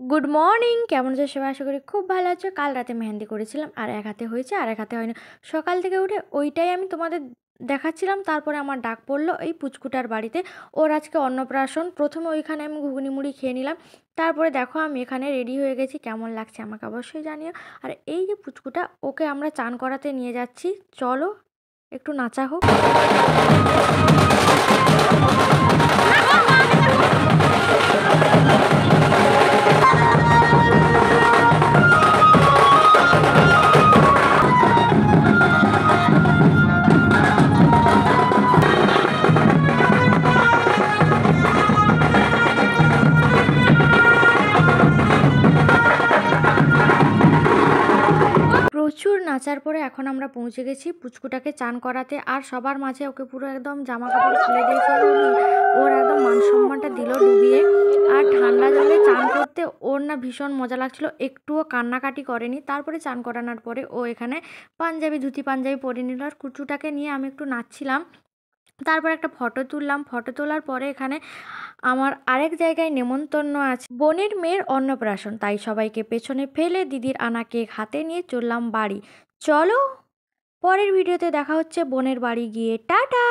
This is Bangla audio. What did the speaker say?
গুড মর্নিং, কেমন আছো সবাই? আশা করি খুব ভালো আছো। কাল রাতে মেহেন্দি করেছিলাম, আর এক হাতে হয়েছে আর এক হাতে হয়নি। সকাল থেকে উঠে ওইটাই আমি তোমাদের দেখাচ্ছিলাম। তারপরে আমার ডাক পড়লো এই পুচকুটার বাড়িতে। ওর আজকে অন্নপ্রাশন। প্রথমে ওইখানে আমি ঘুগনি মুড়ি খেয়ে নিলাম। তারপরে দেখো আমি এখানে রেডি হয়ে গেছি। কেমন লাগছে আমাকে অবশ্যই জানিও। আর এই যে পুচকুটা, ওকে আমরা চান করাতে নিয়ে যাচ্ছি। চলো একটু নাচা হোক। প্রচুর নাচার পরে এখন আমরা পৌঁছে গেছি পুচকুটাকে চান করাতে। আর সবার মাঝে ওকে পুরো একদম জামা কাপড় খুলে দিয়েছে। ওর একদম মান সম্মানটা দিল ডুবিয়ে। আর ঠান্ডা জলে চান করতে ওর না ভীষণ মজা লাগছিল, একটুও কান্নাকাটি করেনি। তারপরে চান করানোর পরে ও এখানে পাঞ্জাবি, ধুতি পাঞ্জাবি পরে নিল। আর কুচুটাকে নিয়ে আমি একটু নাচছিলাম। তারপর একটা ফটো তুললাম। ফটো তোলার পরে এখানে আমার আরেক জায়গায় নেমন্তন্ন আছে, বোনের মেয়ের অন্নপ্রাশন। তাই সবাইকে পেছনে ফেলে দিদির আনা কেক হাতে নিয়ে চললাম বাড়ি। চলো পরের ভিডিওতে দেখা হচ্ছে বোনের বাড়ি গিয়ে। টাটা।